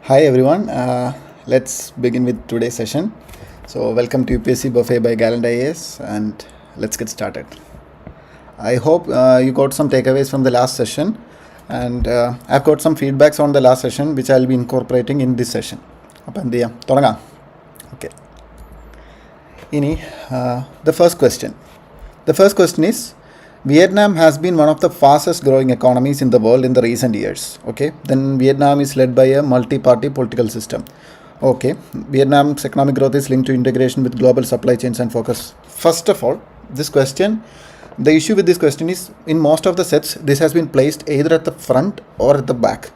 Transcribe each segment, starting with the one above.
Hi everyone, let's begin with today's session. So welcome to UPSC Buffet by Gallant IAS and let's get started. I hope you got some takeaways from the last session and I've got some feedbacks on the last session which I'll be incorporating in this session. Okay. The first question. The first question is, Vietnam has been one of the fastest growing economies in the world in the recent years. Okay, then Vietnam is led by a multi-party political system. Okay, Vietnam's economic growth is linked to integration with global supply chains and focus. First of all, the issue with this question is, in most of the sets, this has been placed either at the front or at the back,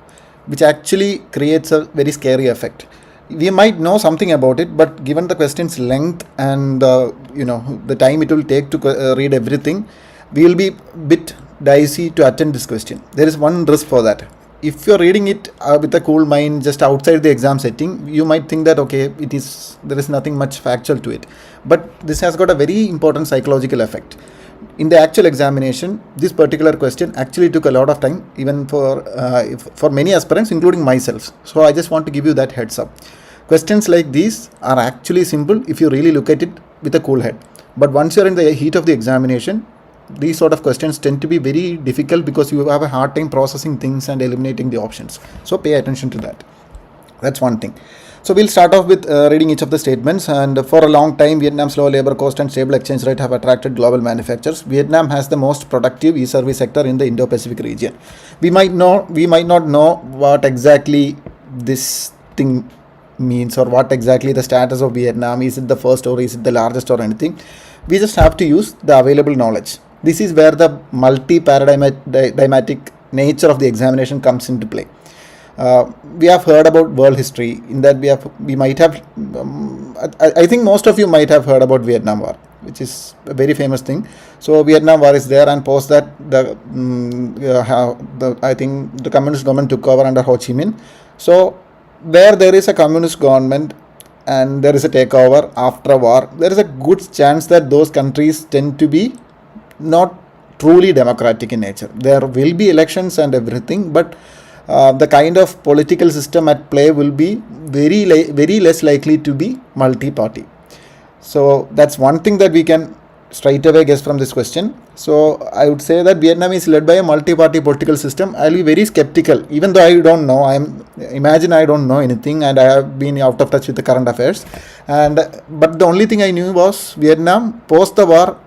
which actually creates a very scary effect. We might know something about it, but given the question's length and the time it will take to read everything, we will be a bit dicey to attend this question. There is one risk for that. If you're reading it with a cool mind just outside the exam setting, you might think that there is nothing much factual to it. But this has got a very important psychological effect. In the actual examination, this particular question actually took a lot of time, even for many aspirants, including myself. So I just want to give you that heads up. Questions like these are actually simple if you really look at it with a cool head. But once you're in the heat of the examination, these sort of questions tend to be very difficult because you have a hard time processing things and eliminating the options. So pay attention to that. That's one thing. So we'll start off with reading each of the statements. And for a long time, Vietnam's low labor cost and stable exchange rate have attracted global manufacturers. Vietnam has the most productive e-service sector in the Indo-Pacific region. We might not know what exactly this thing means or what exactly the status of Vietnam. Is it the first or is it the largest or anything? We just have to use the available knowledge. This is where the multi-paradigmatic nature of the examination comes into play. We have heard about world history. In that we might have. I think most of you might have heard about Vietnam War, which is a very famous thing. So Vietnam War is there, and post that I think the communist government took over under Ho Chi Minh. So where there is a communist government and there is a takeover after a war, there is a good chance that those countries tend to be not truly democratic in nature. There will be elections and everything, but the kind of political system at play will be very less likely to be multi-party. So that's one thing that we can straight away guess from this question. So I would say that Vietnam is led by a multi-party political system. I'll be very skeptical, even though I don't know. Imagine I don't know anything and I have been out of touch with the current affairs. But the only thing I knew was Vietnam post the war,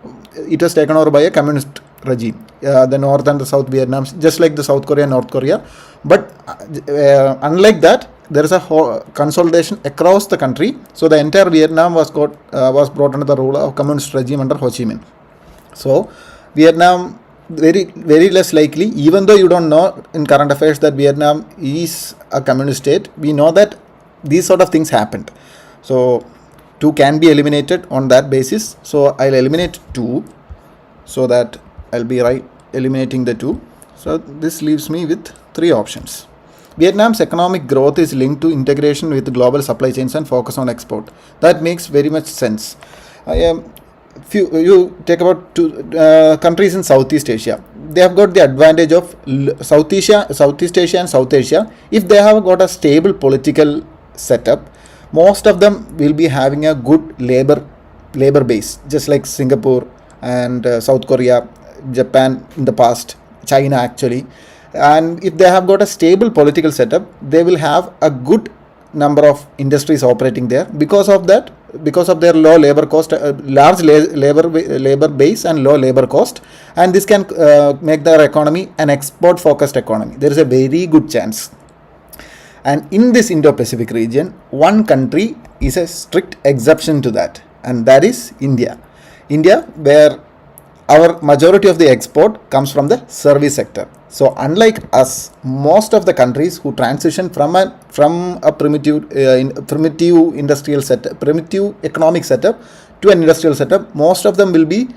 it was taken over by a communist regime. The North and the South Vietnam, just like the South Korea and North Korea. But unlike that, there is a consolidation across the country. So the entire Vietnam was brought under the rule of communist regime under Ho Chi Minh. So Vietnam, very less likely, even though you don't know in current affairs that Vietnam is a communist state, we know that these sort of things happened. So 2 can be eliminated on that basis. So I'll eliminate 2 so that I'll be eliminating the 2. So this leaves me with 3 options. Vietnam's economic growth is linked to integration with global supply chains and focus on export. That makes very much sense. You take about 2 countries in Southeast Asia. They have got the advantage of Southeast Asia and South Asia. If they have got a stable political setup, most of them will be having a good labor base, just like Singapore and South Korea, Japan in the past, China actually. And if they have got a stable political setup, they will have a good number of industries operating there because of their low labor cost, large labor base and low labor cost. And this can make their economy an export focused economy. There is a very good chance. And in this Indo-Pacific region, one country is a strict exception to that, and that is India. India, where our majority of the export comes from the service sector. So unlike us, most of the countries who transition from a primitive industrial setup, primitive economic setup to an industrial setup, most of them will be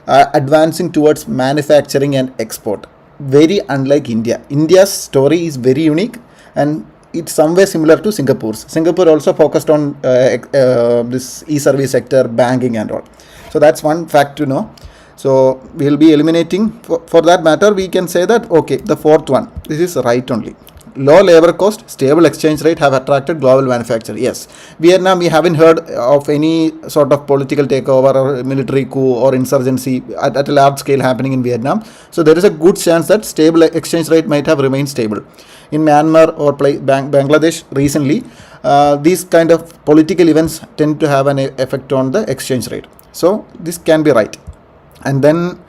advancing towards manufacturing and export. Very unlike India. India's story is very unique, and it's somewhere similar to Singapore's. Singapore also focused on this e-service sector, banking and all. So that's one fact to know. So we'll be eliminating, for that matter, we can say that, okay, the 4th one, this is right only. low labor cost, stable exchange rate have attracted global manufacture. Yes, Vietnam, we haven't heard of any sort of political takeover or military coup or insurgency at a large scale happening in Vietnam. So there is a good chance that stable exchange rate might have remained stable. In Myanmar or Bangladesh recently, these kind of political events tend to have an effect on the exchange rate. So this can be right. And then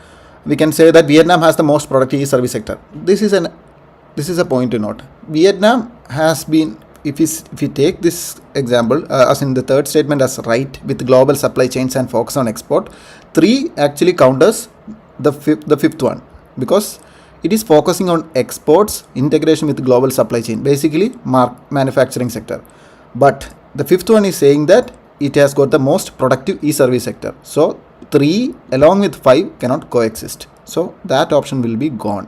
we can say that Vietnam has the most productive service sector. This is a point to note. Vietnam has been, if we take this example as in the third statement as right with global supply chains and focus on export, 3 actually counters the fifth one, because it is focusing on exports, integration with global supply chain, basically manufacturing sector. But the fifth one is saying that it has got the most productive e-service sector. So 3 along with 5 cannot coexist. So that option will be gone.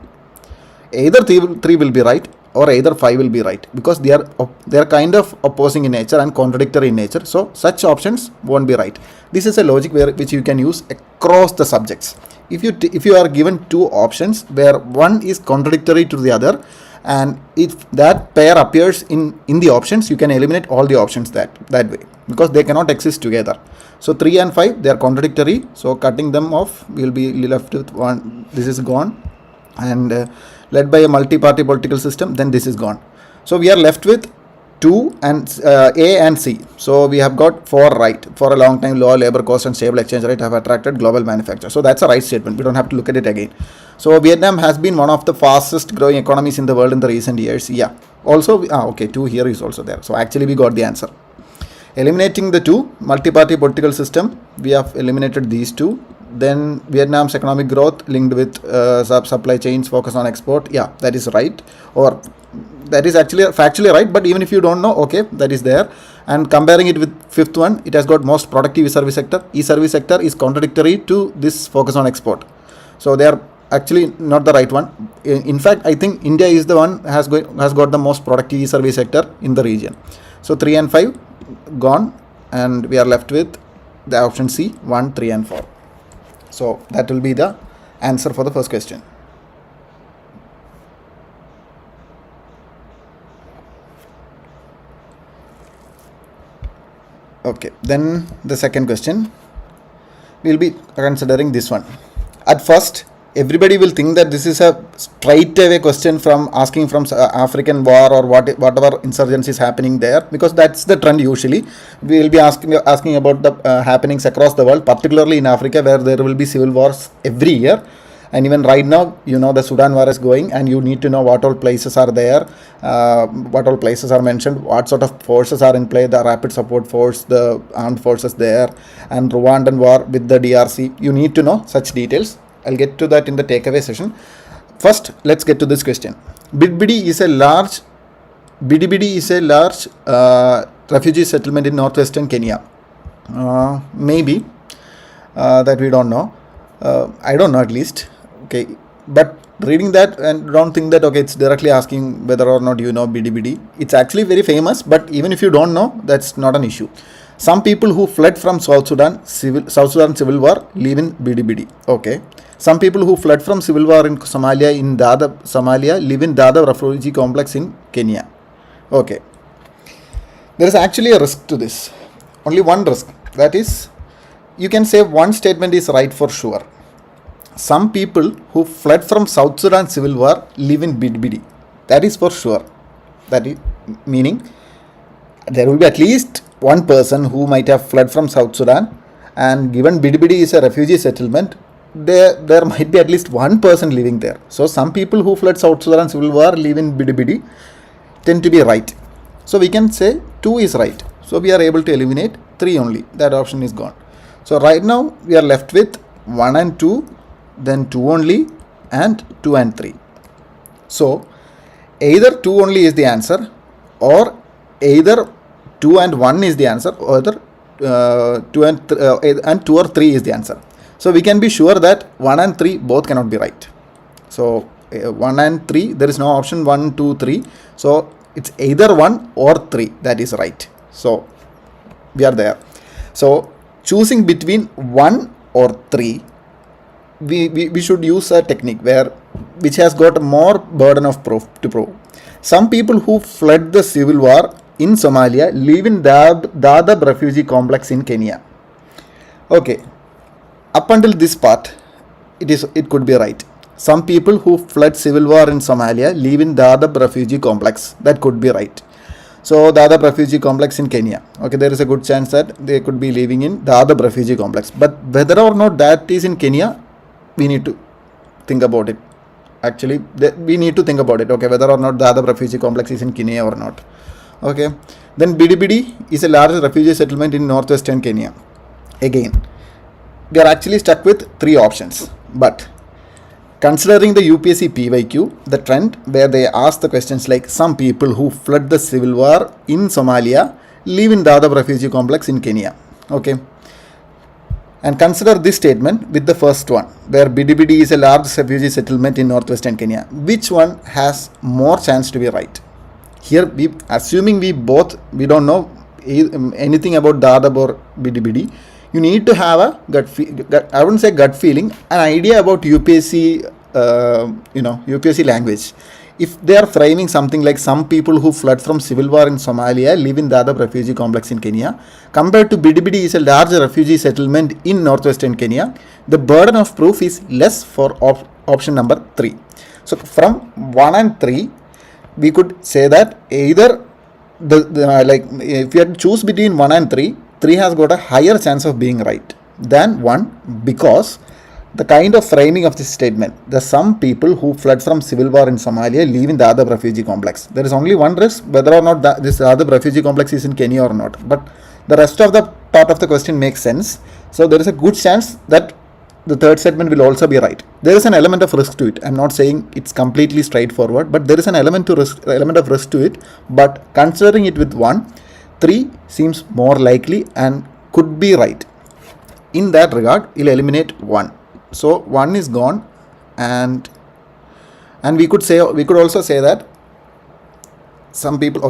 Either 3 will be right or either 5 will be right, because they are kind of opposing in nature and contradictory in nature. So such options won't be right. This is a logic which you can use across the subjects. If you are given 2 options where one is contradictory to the other, and if that pair appears in the options, you can eliminate all the options that way, because they cannot exist together. So 3 and 5, they are contradictory, so cutting them off, we will be left with 1. This is gone, and led by a multi-party political system, then this is gone. So we are left with 2 and A and C. So we have got 4 right. For a long time, low labor cost and stable exchange rate have attracted global manufacture. So that's a right statement. We don't have to look at it again. So Vietnam has been one of the fastest growing economies in the world in the recent years. Yeah. Also, okay, 2 here is also there. So actually we got the answer. Eliminating the 2, multi-party political system, we have eliminated these 2. Then Vietnam's economic growth linked with supply chains, focus on export. Yeah, that is right. Or that is actually factually right, but even if you don't know, okay, that is there. And comparing it with fifth one, it has got most productive e-service sector. E-service sector is contradictory to this focus on export. So they are actually not the right one. In fact, I think India is the one has got the most productive e-service sector in the region. So 3 and 5 gone, and we are left with the option C, 1, 3 and 4. So that will be the answer for the first question. Okay, then the second question, we will be considering this one. At first, everybody will think that this is a straight away question from asking from African war or whatever insurgency is happening there, because that's the trend usually. We will be asking about the happenings across the world, particularly in Africa, where there will be civil wars every year. And even right now, you know, the Sudan war is going, and you need to know what all places are there, what all places are mentioned, what sort of forces are in play, the rapid support force, the armed forces there, and Rwandan war with the DRC. You need to know such details. I'll get to that in the takeaway session. First, let's get to this question. Bidibidi is a large refugee settlement in northwestern Kenya. Maybe that we don't know. I don't know at least. Okay, but reading that and don't think that okay, it's directly asking whether or not you know Bidibidi. It's actually very famous, but even if you don't know, that's not an issue. Some people who fled from South Sudan civil war live in Bidibidi. Okay. Some people who fled from civil war in Somalia live in Dadaab refugee complex in Kenya. Okay. There is actually a risk to this. Only one risk. That is, you can say one statement is right for sure. Some people who fled from South Sudan civil war live in Bidibidi. That is for sure. That is meaning there will be at least one person who might have fled from South Sudan, and given Bidibidi is a refugee settlement, there might be at least one person living there. So some people who fled South Sudan civil war live in Bidibidi tend to be right. So we can say 2 is right. So we are able to eliminate 3 only. That option is gone. So right now we are left with 1 and 2, then 2 only, and 2 and 3. So either 2 only is the answer, or either 2 and 1 is the answer, or either 2 and 2 or 3 is the answer. So we can be sure that 1 and 3 both cannot be right. So 1 and 3, there is no option 1, 2, 3. So it's either 1 or 3 that is right. So we are there. So choosing between 1 or 3, we should use a technique where which has got more burden of proof to prove. Some people who fled the civil war in Somalia live in Dadaab refugee complex in Kenya. Okay, up until this part, it could be right. Some people who fled civil war in Somalia live in Dadaab refugee complex. That could be right. So Dadaab refugee complex in Kenya. Okay, there is a good chance that they could be living in Dadaab refugee complex. But whether or not that is in Kenya, we need to think about it. Actually, we need to think about it. Okay, whether or not Dadaab refugee complex is in Kenya or not. Okay, then Bidi is a large refugee settlement in northwestern Kenya. Again, we are actually stuck with three options. But considering the UPSC PYQ, the trend where they ask the questions like some people who fled the civil war in Somalia live in Dadaab refugee complex in Kenya. Okay. And consider this statement with the first one, where Bidi is a large refugee settlement in northwestern Kenya. Which one has more chance to be right? Here, assuming we don't know anything about Dadaab or Bidi, you need to have a I wouldn't say gut feeling, an idea about UPSC, UPSC language. If they are framing something like some people who fled from civil war in Somalia live in Dadaab refugee complex in Kenya, compared to Bidi is a large refugee settlement in northwestern Kenya, the burden of proof is less for option number 3. So from 1 and 3, we could say that either if you had to choose between 1 and 3, 3 has got a higher chance of being right than 1, because the kind of framing of this statement, the some people who fled from civil war in Somalia live in the Dadaab refugee complex. There is only one risk, whether or not this Dadaab refugee complex is in Kenya or not. But the rest of the part of the question makes sense. So there is a good chance that the third statement will also be right. There is an element of risk to it. I'm not saying it's completely straightforward, but there is an element of risk to it. But considering it with 1, 3 seems more likely and could be right. In that regard, we'll eliminate 1. So 1 is gone, and we could also say that some people,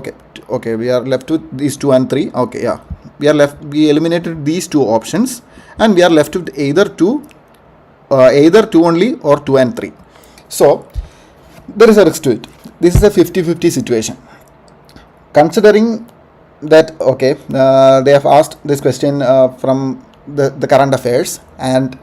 okay, we are left with these 2 and 3. Okay, yeah, we eliminated these 2 options, and we are left with either 2 only or 2 and 3. So there is a risk to it. This is a 50-50 situation. Considering that, okay, they have asked this question from the current affairs, and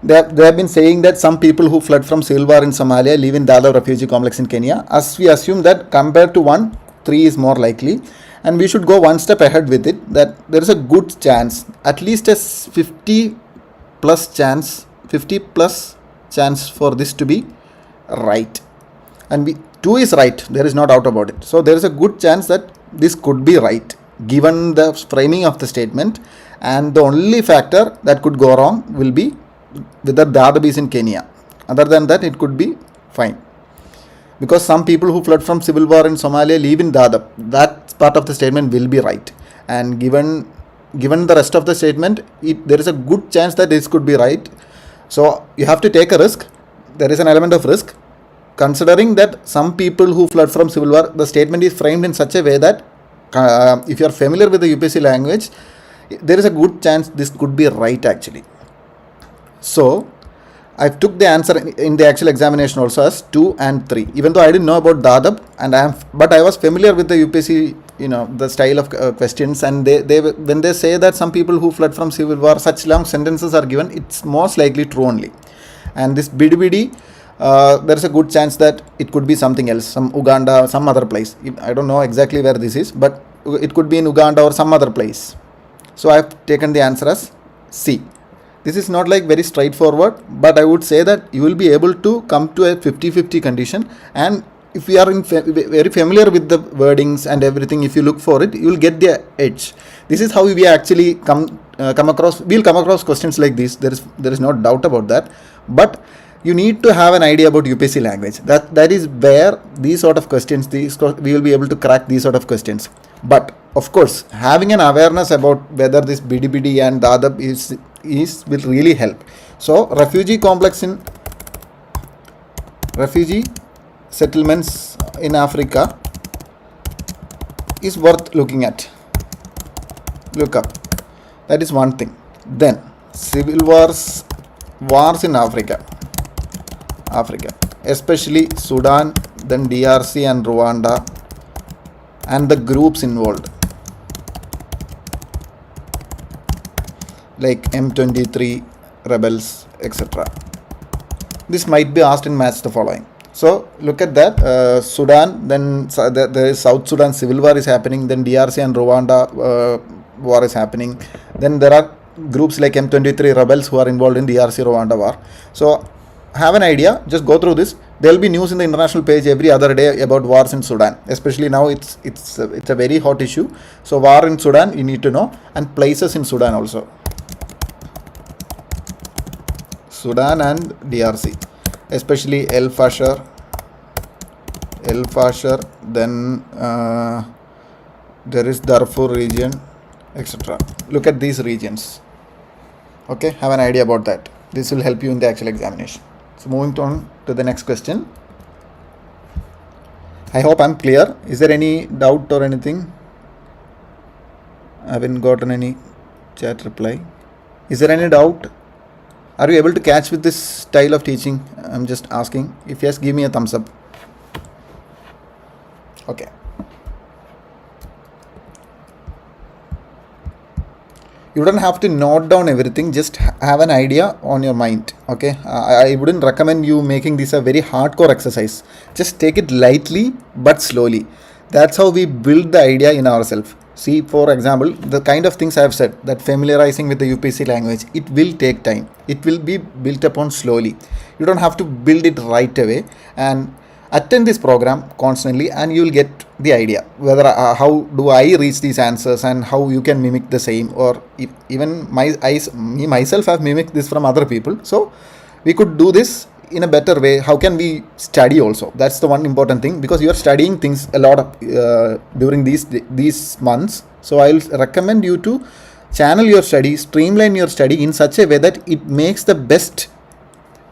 they have been saying that some people who fled from civil war in Somalia live in Dadaab refugee complex in Kenya. As we assume that compared to 1, 3 is more likely, and we should go one step ahead with it, that there is a good chance, at least a 50 plus chance for this to be right. And 2 is right, there is no doubt about it. So there is a good chance that this could be right, given the framing of the statement, and the only factor that could go wrong will be whether Dadaab is in Kenya. Other than that, it could be fine. Because some people who fled from civil war in Somalia live in Dadaab. That part of the statement will be right. And given the rest of the statement, there is a good chance that this could be right. So you have to take a risk. There is an element of risk. Considering that some people who fled from civil war, the statement is framed in such a way that if you are familiar with the UPSC language, there is a good chance this could be right actually. So I took the answer in the actual examination also as 2 and 3, even though I didn't know about Dadaab, but I was familiar with the UPSC, the style of questions, and they when they say that some people who fled from civil war, such long sentences are given, it's most likely true only. And this Bidi, there is a good chance that it could be something else, some Uganda, some other place. I don't know exactly where this is, but it could be in Uganda or some other place. So I have taken the answer as C. This is not like very straightforward, but I would say that you will be able to come to a 50-50 condition, and if you are very familiar with the wordings and everything, if you look for it, you will get the edge. This is how we actually come across questions like this. There is no doubt about that, but you need to have an idea about UPSC language. That is where these sort of questions, we will be able to crack these sort of questions. But of course, having an awareness about whether this Bidi and Dadaab will really help. So refugee settlements in Africa is worth looking at. Look up. That is one thing. Then civil wars in Africa. especially Sudan, then DRC and Rwanda, and the groups involved like M23 rebels, etc. This might be asked in match the following. So look at that. Sudan, then there is South Sudan civil war is happening, then DRC and Rwanda war is happening. Then there are groups like M23 rebels who are involved in DRC Rwanda war. So have an idea, just go through this. There will be news in the international page every other day about wars in Sudan. Especially now it's a very hot issue. So war in Sudan you need to know, and places in Sudan also. Sudan and DRC, especially El Fasher, then there is Darfur region, etc. Look at these regions. Okay, have an idea about that. This will help you in the actual examination. So moving on to the next question. I hope I'm clear. Is there any doubt or anything? I haven't gotten any chat reply. Is there any doubt? Are you able to catch with this style of teaching? I'm just asking. If yes, give me a thumbs up. Okay. You don't have to note down everything, just have an idea on your mind. Okay, I wouldn't recommend you making this a very hardcore exercise. Just take it lightly but slowly. That's how we build the idea in ourselves. See, for example, the kind of things I have said, that familiarizing with the UPSC language, it will take time. It will be built upon slowly. You don't have to build it right away, and attend this program constantly and you will get the idea whether how do I reach these answers and how you can mimic the same, or even me myself have mimicked this from other people. So we could do this in a better way. How can we study also? That's the one important thing, because you are studying things a lot during these months. So I will recommend you to channel your study, streamline your study in such a way that it makes the best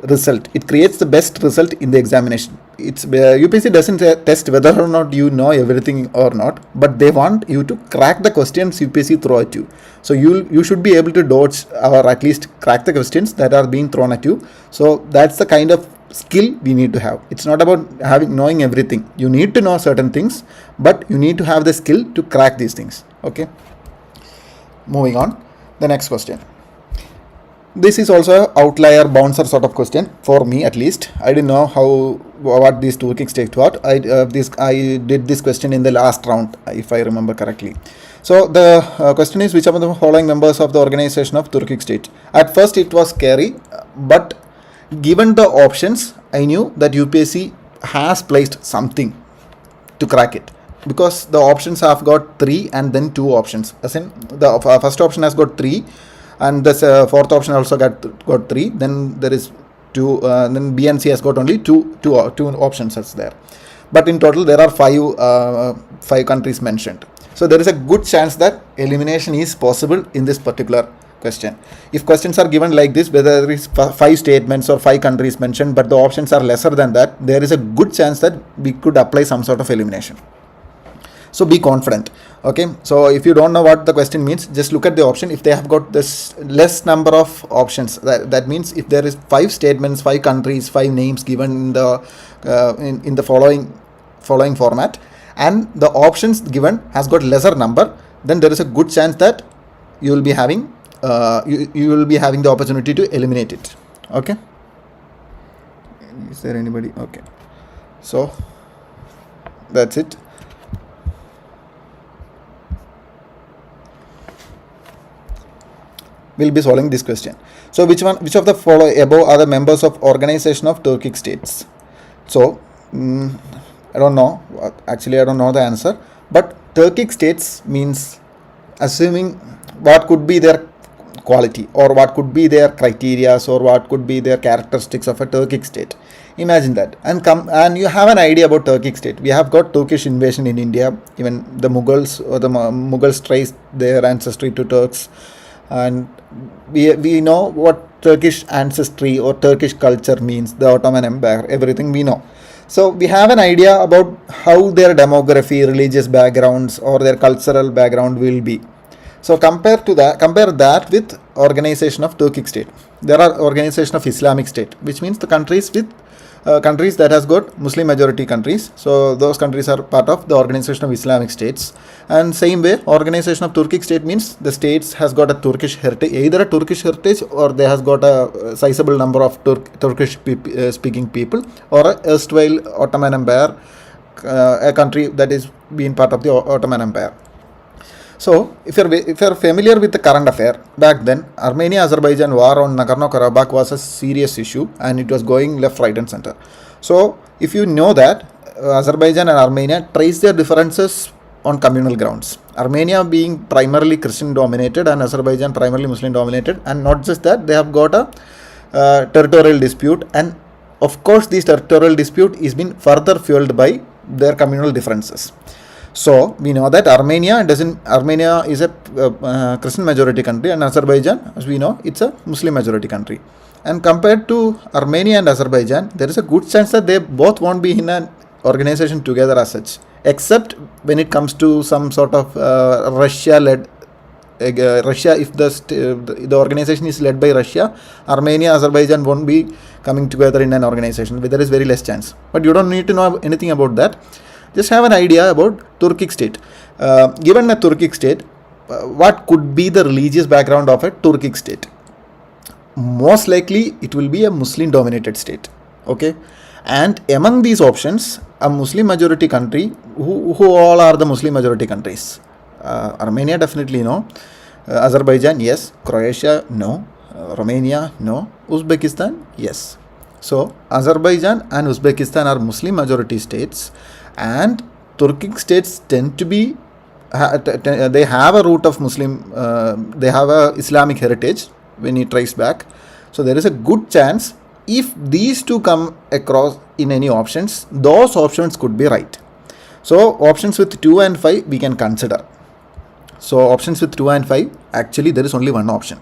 result. It creates the best result in the examination. It's UPSC doesn't test whether or not you know everything or not, but they want you to crack the questions UPSC throw at you. So you should be able to dodge or at least crack the questions that are being thrown at you. So that's the kind of skill we need to have. It's not about knowing everything. You need to know certain things, but you need to have the skill to crack these things. Okay. Moving on, the next question. This is also an outlier bouncer sort of question for me, at least. I didn't know what these Turkic states were. I did this question in the last round, if I remember correctly. So the question is, which of the following members of the organization of Turkic state? At first it was scary, but given the options, I knew that UPSC has placed something to crack it, because the options have got 3 and then 2 options. As in, the first option has got 3. And this fourth option also got 3. Then there is 2. Then B and C has got only two options as there. But in total there are 5 countries mentioned. So there is a good chance that elimination is possible in this particular question. If questions are given like this, whether there is 5 statements or 5 countries mentioned, but the options are lesser than that, there is a good chance that we could apply some sort of elimination. So be confident. Okay, so if you don't know what the question means, just look at the option. If they have got this less number of options, that means if there is 5 statements, 5 countries, 5 names given in the following format, and the options given has got lesser number, then there is a good chance that you will be having the opportunity to eliminate it. Okay, is there anybody? Okay, so that's it. We'll be solving this question. So which of the following above are the members of organization of Turkic states? So I don't know. Actually, I don't know the answer. But Turkic states means assuming what could be their quality, or what could be their criteria, or what could be their characteristics of a Turkic state. Imagine that, and you have an idea about Turkic state. We have got Turkish invasion in India. Even the Mughals traced their ancestry to Turks. And we know what Turkish ancestry or Turkish culture means, the Ottoman Empire, everything we know. So we have an idea about how their demography, religious backgrounds, or their cultural background will be. So compare that with organization of Turkic state. There are organization of Islamic state, which means the countries with countries that has got Muslim majority countries. So those countries are part of the Organization of Islamic States. And same way, Organization of Turkic State means the states has got a Turkish heritage, either a Turkish heritage or they has got a sizable number of Turkish speaking people, or a erstwhile Ottoman Empire, a country that is being part of the Ottoman Empire. So, if you're familiar with the current affair, back then, Armenia-Azerbaijan war on Nagorno-Karabakh was a serious issue and it was going left, right and center. So, if you know that, Azerbaijan and Armenia trace their differences on communal grounds. Armenia being primarily Christian dominated and Azerbaijan primarily Muslim dominated, and not just that, they have got a territorial dispute, and of course this territorial dispute is been further fueled by their communal differences. So we know that Armenia is a Christian majority country, and Azerbaijan, as we know, it's a Muslim majority country. And compared to Armenia and Azerbaijan, there is a good chance that they both won't be in an organization together as such, except when it comes to some sort of Russia-led. Russia, if the organization is led by Russia, Armenia, Azerbaijan won't be coming together in an organization. There is very less chance. But you don't need to know anything about that. Just have an idea about Turkic state. Given a Turkic state, what could be the religious background of a Turkic state? Most likely, it will be a Muslim-dominated state. Okay, and among these options, a Muslim majority country. Who all are the Muslim majority countries? Armenia, definitely no. Azerbaijan, yes. Croatia, no. Romania, no. Uzbekistan, yes. So Azerbaijan and Uzbekistan are Muslim majority states, and Turkic states tend to be, they have a root of Muslim, they have a Islamic heritage when you trace back. So there is a good chance if these two come across in any options, those options could be right. So options with 2 and 5 we can consider. So options with 2 and 5, actually there is only one option.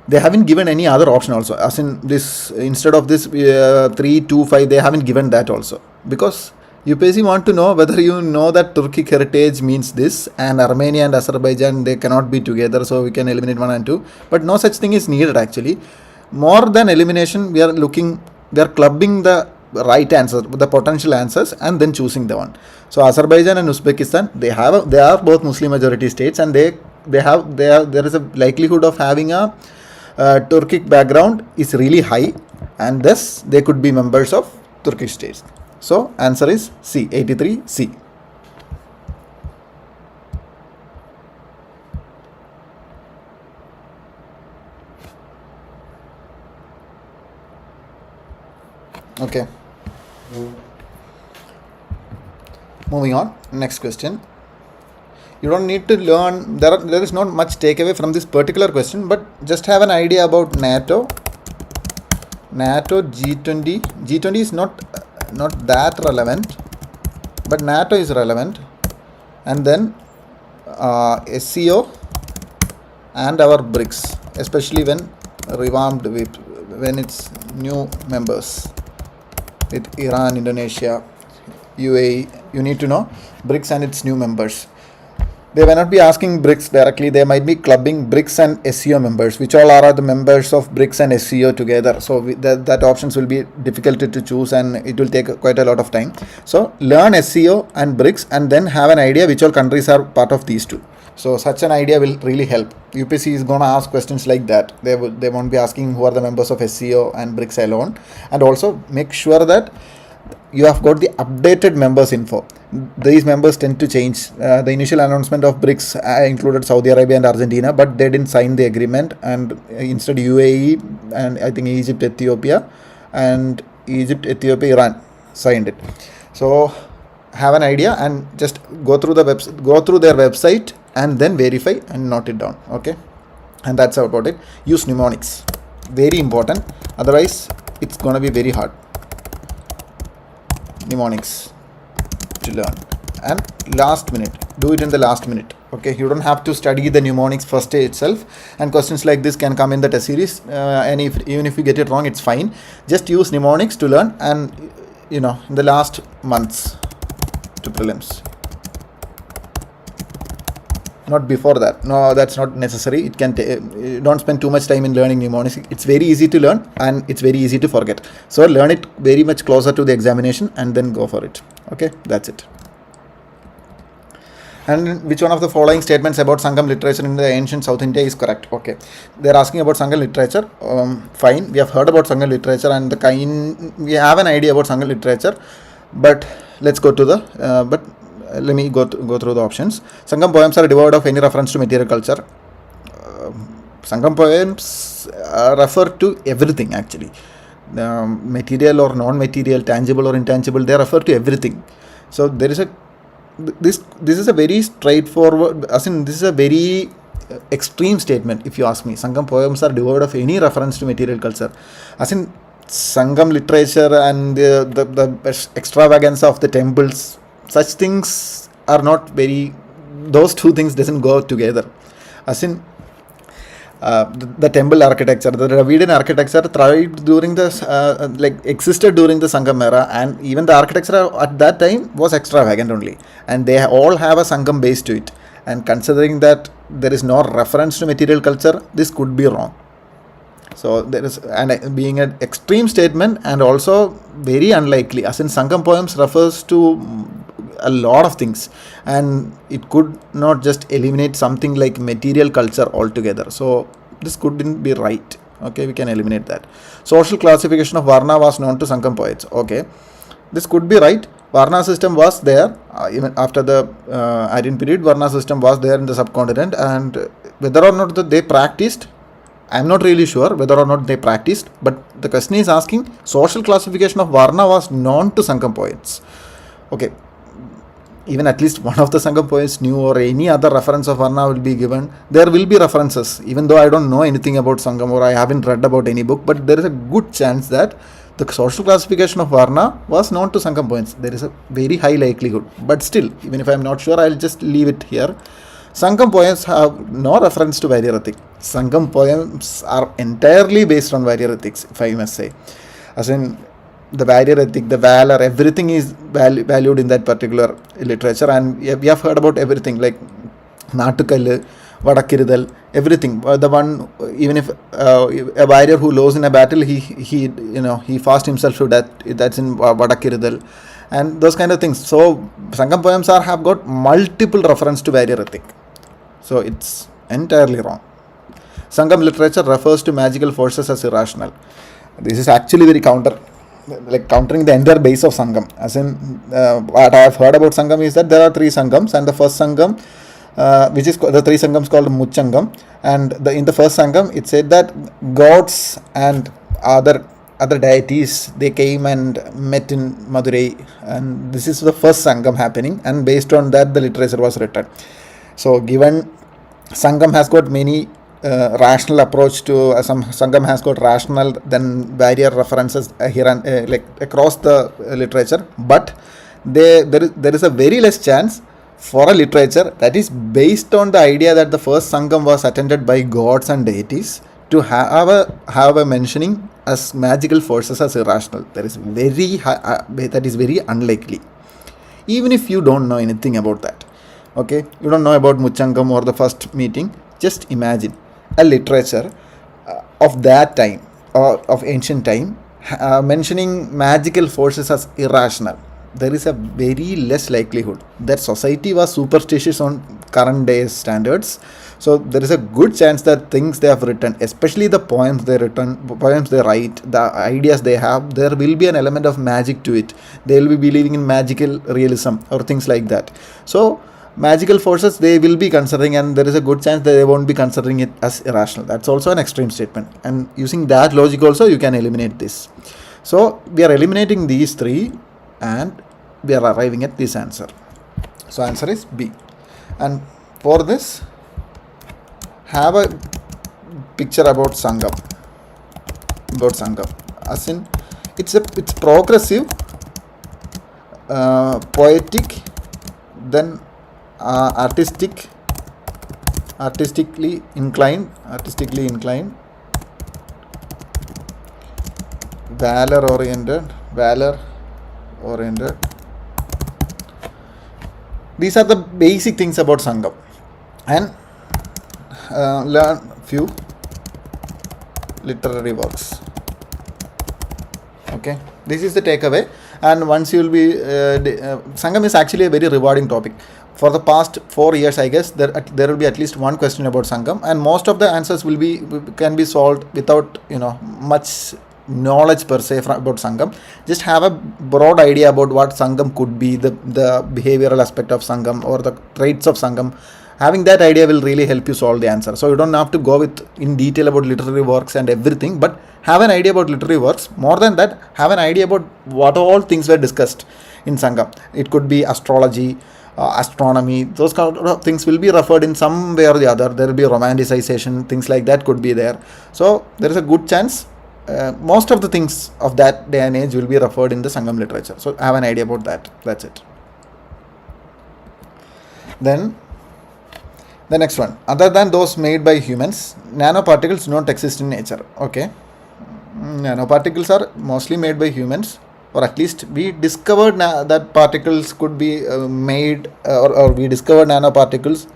They haven't given any other option also, as in this, instead of this 3, 2, 5, they haven't given that also, because UPSC want to know whether you know that Turkic heritage means this, and Armenia and Azerbaijan, they cannot be together, so we can eliminate 1 and 2. But no such thing is needed actually. More than elimination, we are clubbing the right answer, the potential answers, and then choosing the one. So Azerbaijan and Uzbekistan, they are both Muslim majority states, and there is a likelihood of having a Turkic background is really high, and thus they could be members of Turkish states. So answer is C, 83C. Okay. Moving on, next question. You don't need to learn, there is not much takeaway from this particular question, but just have an idea about NATO, G20. G20 is not that relevant, but NATO is relevant. And then SCO and our BRICS, especially when revamped when it's new members with Iran, Indonesia, UAE. You need to know BRICS and its new members. They may not be asking BRICS directly, they might be clubbing BRICS and SCO members, which all are the members of BRICS and SCO together. So that options will be difficult to choose, and it will take quite a lot of time. So learn SCO and BRICS and then have an idea which all countries are part of these two. So such an idea will really help. UPSC is going to ask questions like that. They won't be asking who are the members of SCO and BRICS alone. And also make sure that you have got the updated members info. These members tend to change. The initial announcement of BRICS included Saudi Arabia and Argentina, but they didn't sign the agreement, and instead UAE and I think Egypt, Ethiopia, Iran signed it. So have an idea and just go through their website and then verify and note it down. Okay, and that's about it. Use mnemonics, very important, otherwise it's going to be very hard. Mnemonics to learn, and last minute, do it in the last minute. Okay, you don't have to study the mnemonics first day itself, and questions like this can come in the test series, and even if you get it wrong, it's fine. Just use mnemonics to learn, and in the last months to prelims. not before that. No, that's not necessary. It can don't spend too much time in learning mnemonics. It's very easy to learn and it's very easy to forget. So learn it very much closer to the examination and then go for it. Okay, that's it. And which one of the following statements about Sangam literature in the ancient South India is correct? Okay, they're asking about Sangam literature. Fine, we have heard about Sangam literature and we have an idea about Sangam literature, but let's go to the let me go through the options. Sangam poems are devoid of any reference to material culture. Sangam poems refer to everything actually, material or non-material, tangible or intangible. They refer to everything. So there is this is a very straightforward, as in this is a very extreme statement if you ask me. Sangam poems are devoid of any reference to material culture, as in Sangam literature and the extravagance of the temples, such things are not very, those two things doesn't go together. As in the temple architecture, the Dravidian architecture thrived during the existed during the Sangam era, and even the architecture at that time was extravagant only, and they all have a Sangam base to it. And considering that there is no reference to material culture, this could be wrong. So there is, and being an extreme statement and also very unlikely, as in Sangam poems refers to a lot of things, and it could not just eliminate something like material culture altogether. So this couldn't be right. Okay, we can eliminate that. Social classification of Varna was known to Sangam poets. Okay, this could be right. Varna system was there even after the Aryan period. Varna system was there in the subcontinent, and whether or not they practiced, I'm not really sure whether or not they practiced, but the question is asking social classification of Varna was known to Sangam poets. Okay, even at least one of the Sangam poets knew, or any other reference of Varna will be given. There will be references, even though I don't know anything about Sangam or I haven't read about any book, but there is a good chance that the social classification of Varna was known to Sangam poets. There is a very high likelihood, but still, even if I'm not sure, I'll just leave it here. Sangam poems have no reference to warrior ethics. Sangam poems are entirely based on warrior ethics, if I must say. As in, the warrior ethic, the valor, everything is valued in that particular literature, and we have heard about everything like Nattukallu, Vadakirudal, everything. The one, even if a warrior who loses in a battle, he fast himself to death. That's in Vadakirudal, and those kind of things. So Sangam poems have got multiple reference to warrior ethic. So it's entirely wrong. Sangam literature refers to magical forces as irrational. This is actually very countering the entire base of Sangam. As in, what I have heard about Sangam is that there are 3 Sangams, and the first Sangam, which is the 3 Sangams called Muchangam, and in the first Sangam it said that gods and other deities, they came and met in Madurai, and this is the first Sangam happening, and based on that the literature was written. So given Sangam has got many rational approach to some Sangam has got rational then warrior references here and across the literature, but there is a very less chance for a literature that is based on the idea that the first Sangam was attended by gods and deities to have a mentioning as magical forces as irrational. That is very unlikely, even if you don't know anything about that. Okay, you don't know about Muchangam or the first meeting. Just imagine a literature of that time, or of ancient time, mentioning magical forces as irrational. There is a very less likelihood that society was superstitious on current day standards. So there is a good chance that things they have written, especially the poems they write, the ideas they have, there will be an element of magic to it. They will be believing in magical realism or things like that. So magical forces they will be considering, and there is a good chance that they won't be considering it as irrational. That's also an extreme statement, and using that logic also you can eliminate this. So we are eliminating these 3 and we are arriving at this answer. So answer is B. And for this, have a picture about Sangam. As in, it's progressive, poetic, then artistically inclined, valor oriented. These are the basic things about Sangam. and learn few literary works. Okay, this is the takeaway. And once you will be Sangam is actually a very rewarding topic. For the past 4 years, I guess there will be at least one question about Sangam, and most of the answers can be solved without much knowledge per se about Sangam. Just have a broad idea about what Sangam could be, the behavioral aspect of Sangam or the traits of Sangam. Having that idea will really help you solve the answer. So you don't have to go in detail about literary works and everything, but have an idea about literary works. More than that, have an idea about what all things were discussed in Sangam. It could be astrology, astronomy, those kind of things will be referred in some way or the other. There will be romanticization, things like that could be there. So there is a good chance most of the things of that day and age will be referred in the Sangam literature. So have an idea about that. That's it. Then the next one, other than those made by humans, nanoparticles do not exist in nature. Okay, nanoparticles are mostly made by humans, or at least we discovered that particles could be made, or we discovered nanoparticles,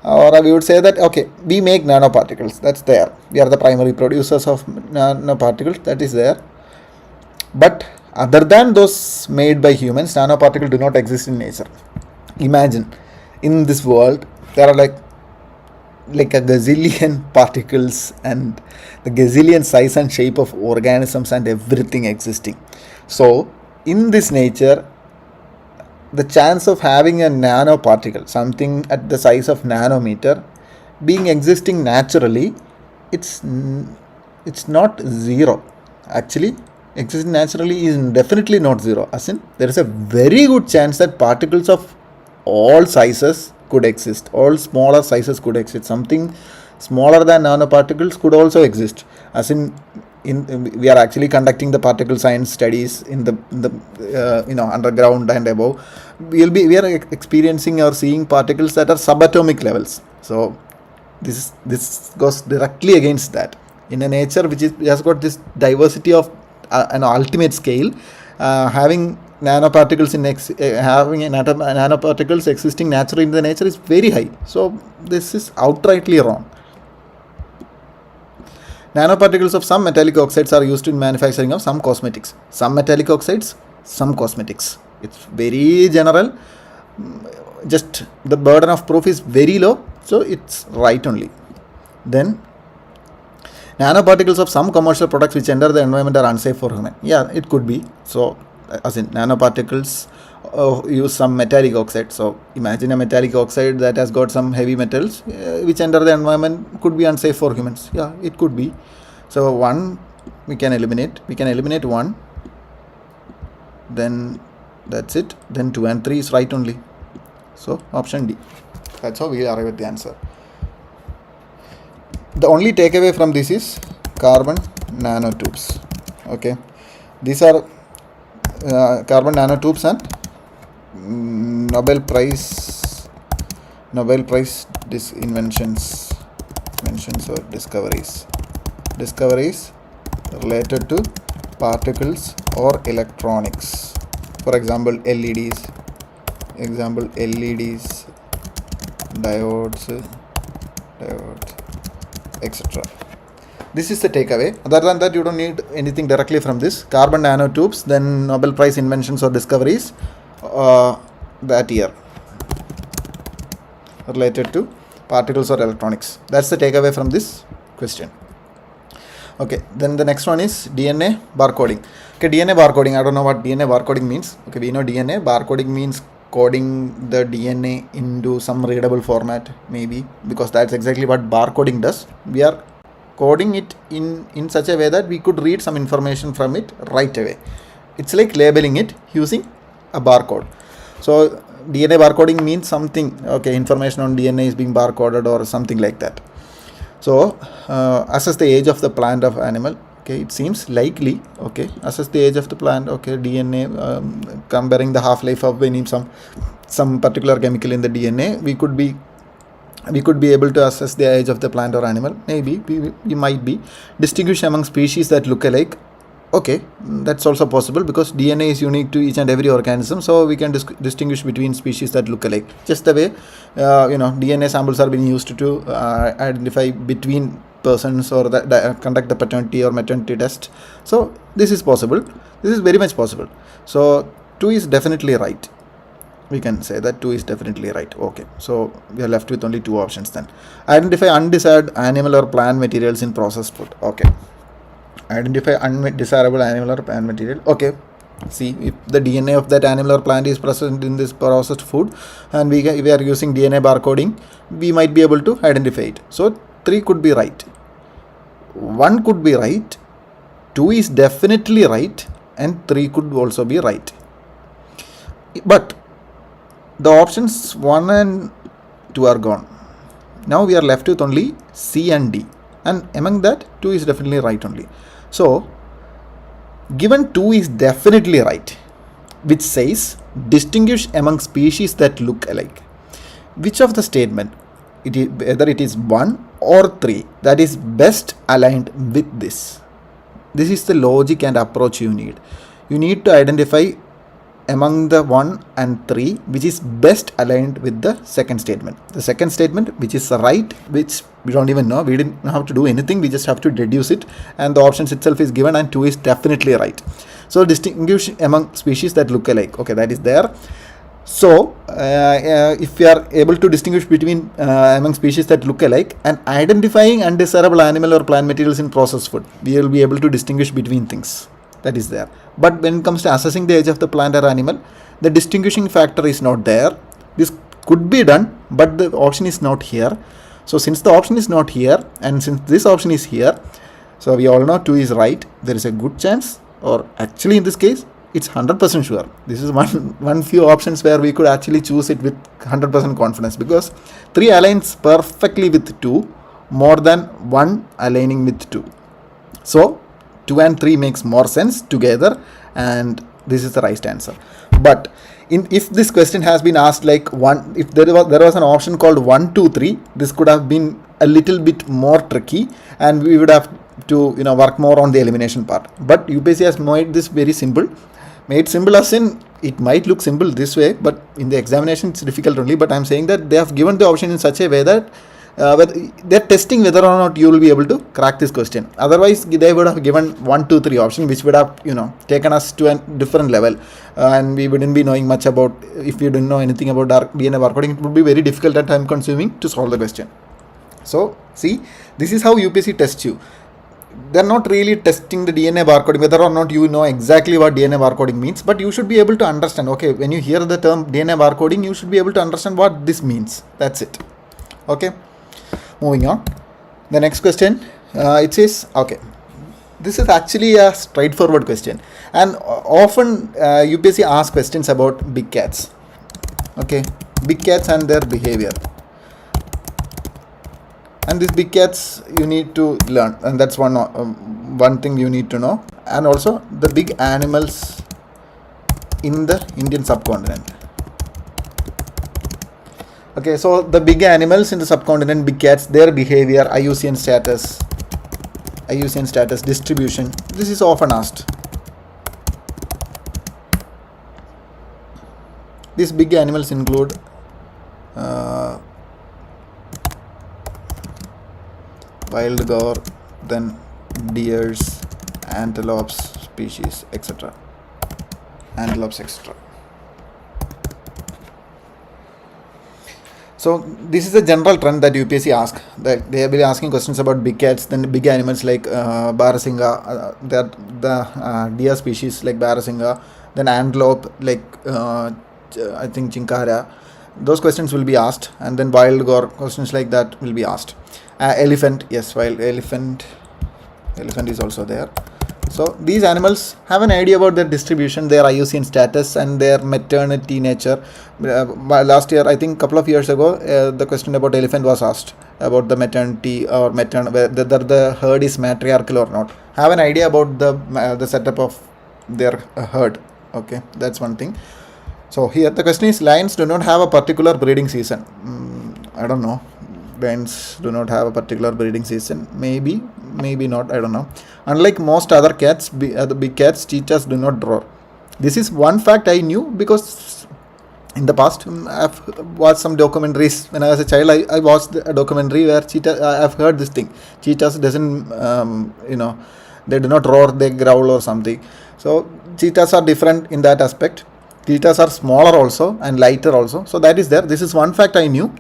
or we would say that okay, we make nanoparticles. That's there. We are the primary producers of nanoparticles. That is there. But other than those made by humans, nanoparticles do not exist in nature. Imagine in this world there are like a gazillion particles and the gazillion size and shape of organisms and everything existing. So in this nature, the chance of having a nanoparticle, something at the size of nanometer, being existing naturally, it's not zero. Actually, existing naturally is definitely not zero. As in, there is a very good chance that particles of all sizes could exist. All smaller sizes could exist. Something smaller than nanoparticles could also exist. As in we are actually conducting the particle science studies in the underground and above. We are experiencing or seeing particles that are subatomic levels. So this goes directly against that. In a nature which has got this diversity of an ultimate scale, having nanoparticles nanoparticles existing naturally in the nature is very high. So this is outrightly wrong. Nanoparticles of some metallic oxides are used in manufacturing of some cosmetics. Some metallic oxides, some cosmetics. It's very general. Just the burden of proof is very low, so it's right only. Then nanoparticles of some commercial products which enter the environment are unsafe for human. Yeah, it could be. So as in nanoparticles use some metallic oxide. So imagine a metallic oxide that has got some heavy metals which enter the environment could be unsafe for humans. Yeah, it could be. So one we can eliminate. We can eliminate one. Then that's it. Then 2 and 3 is right only. So option D. That's how we arrive at the answer. The only takeaway from this is carbon nanotubes. Okay, these are carbon nanotubes and Nobel Prize inventions or discoveries related to particles or electronics. For example, LEDs, diodes, etc. This is the takeaway. Other than that, you don't need anything directly from this. Carbon nanotubes, then Nobel Prize inventions or discoveries that year related to particles or electronics. That's the takeaway from this question. Okay, then the next one is DNA barcoding. Okay, DNA barcoding. I don't know what DNA barcoding means. Okay, we know DNA. Barcoding means coding the DNA into some readable format, maybe, because that's exactly what barcoding does. We are coding it in such a way that we could read some information from it right away. It's like labeling it using a barcode. So DNA barcoding means something, okay, information on DNA is being barcoded or something like that. So assess the age of the plant of animal. Okay, it seems likely. Okay, assess the age of the plant. Okay, DNA, comparing the half-life of some particular chemical in the DNA, we could be able to assess the age of the plant or animal. Maybe we might be distinguish among species that look alike. Okay, that's also possible because DNA is unique to each and every organism, so we can distinguish between species that look alike. Just the way DNA samples are being used to identify between persons or conduct the paternity or maternity test. So this is possible. This is very much possible. So 2 is definitely right. We can say that 2 is definitely right. Okay, so we are left with only 2 options then. Identify undesired animal or plant materials in processed food. Okay. Identify undesirable animal or plant material. Okay, see, if the DNA of that animal or plant is present in this processed food and we are using DNA barcoding, we might be able to identify it. So 3 could be right, 1 could be right, 2 is definitely right, and 3 could also be right. But the options 1 and 2 are gone. Now we are left with only C and D, and among that 2 is definitely right only. So given 2 is definitely right, which says distinguish among species that look alike. Which of the statement, whether it is 1 or 3, that is best aligned with this? This is the logic and approach you need. You need to identify among the 1 and 3 which is best aligned with the second statement. The second statement which is right, which we don't even know, we didn't have to do anything, we just have to deduce it, and the options itself is given, and 2 is definitely right. So distinguish among species that look alike. Okay, that is there. So if we are able to distinguish between among species that look alike and identifying undesirable animal or plant materials in processed food, we will be able to distinguish between things. That is there. But when it comes to assessing the age of the plant or animal, the distinguishing factor is not there. This could be done, but the option is not here. So since the option is not here, and since this option is here, so we all know 2 is right. There is a good chance, or actually in this case, it's 100% sure. This is one few options where we could actually choose it with 100% confidence, because 3 aligns perfectly with 2, more than 1 aligning with 2. So 2 and 3 makes more sense together, and this is the right answer. But if this question has been asked like 1, if there was an option called 1, 2, 3, this could have been a little bit more tricky, and we would have to work more on the elimination part. But UPSC has made this very simple. Made simple as in it might look simple this way, but in the examination it's difficult only. But I'm saying that they have given the option in such a way that they're testing whether or not you will be able to crack this question. Otherwise they would have given 1, 2, 3 option, which would have taken us to a different level, and we wouldn't be knowing much about. If you didn't know anything about DNA barcoding, it would be very difficult and time consuming to solve the question. So see, this is how UPSC tests you. They're not really testing the DNA barcoding, whether or not you know exactly what DNA barcoding means, but you should be able to understand. Okay, when you hear the term DNA barcoding, you should be able to understand what this means. That's it. Okay, moving on. The next question, it says, okay, this is actually a straightforward question, and often UPSC asks questions about big cats. Okay, big cats and their behavior. And these big cats you need to learn, and that's one thing you need to know. And also the big animals in the Indian subcontinent. Okay, so the big animals in the subcontinent, big cats, their behavior, IUCN status, distribution. This is often asked. These big animals include wild boar, then deers, antelopes species, etc. So this is a general trend that UPSC asks. That they have been asking questions about big cats, then big animals like Barasinga, the deer species like Barasinga, then antelope like I think Chinkara. Those questions will be asked, and then wild boar, questions like that will be asked. Elephant, yes, wild elephant is also there. So these animals have an idea about their distribution, their IUCN status, and their maternity nature. Last year, I think a couple of years ago, the question about elephant was asked about the maternity or whether the herd is matriarchal or not. Have an idea about the setup of their herd. Okay, that's one thing. So here the question is, lions do not have a particular breeding season. I don't know. lions do not have a particular breeding season. Maybe not, I don't know. Unlike most other cats, the big cats, cheetahs do not roar. This is one fact I knew because in the past I've watched some documentaries. When I was a child, I watched a documentary where I've heard this thing. Cheetahs doesn't, they do not roar, they growl or something. So cheetahs are different in that aspect. Cheetahs are smaller also and lighter also. So that is there. This is one fact I knew.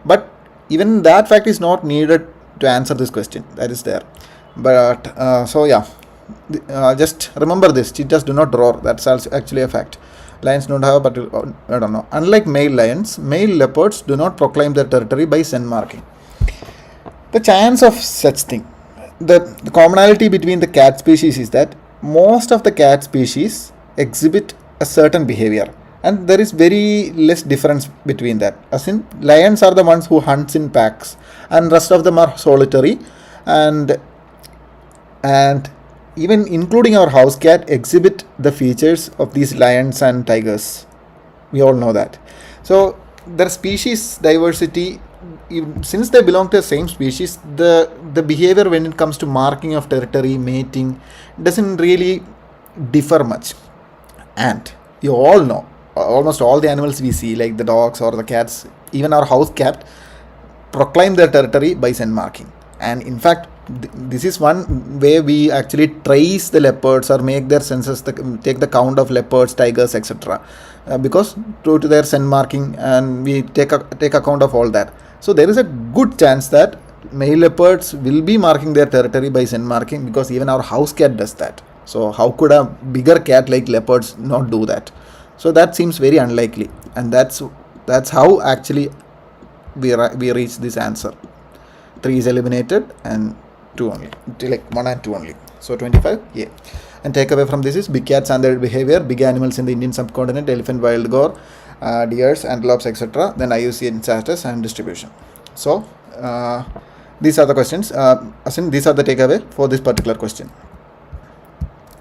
But even that fact is not needed to answer this question. That is there. But just remember this. Cheetahs do not roar. That's actually a fact. Lions don't have a I don't know. Unlike male lions, male leopards do not proclaim their territory by scent marking. The chance of such thing. The commonality between the cat species is that most of the cat species exhibit a certain behavior, and there is very less difference between that. As in, lions are the ones who hunts in packs, and rest of them are solitary, and even including our house cat exhibit the features of these lions and tigers. We all know that. So their species diversity, since they belong to the same species, the behavior when it comes to marking of territory, mating, doesn't really differ much. And you all know, almost all the animals we see, like the dogs or the cats, even our house cat, proclaim their territory by scent marking. And in fact, this is one way we actually trace the leopards or make their census, take the count of leopards, tigers, etc. Because due to their scent marking, and we take account of all that. So there is a good chance that male leopards will be marking their territory by scent marking, because even our house cat does that. So how could a bigger cat like leopards not do that? So that seems very unlikely, and that's how actually we reach this answer. 3 is eliminated and 2 only, like 1 and 2 only. So 25, yeah. And takeaway from this is big cats and their behavior, big animals in the Indian subcontinent, elephant, wild boar, deers, antelopes, etc. Then IUCN status and distribution. So these are the questions. These are the takeaway for this particular question.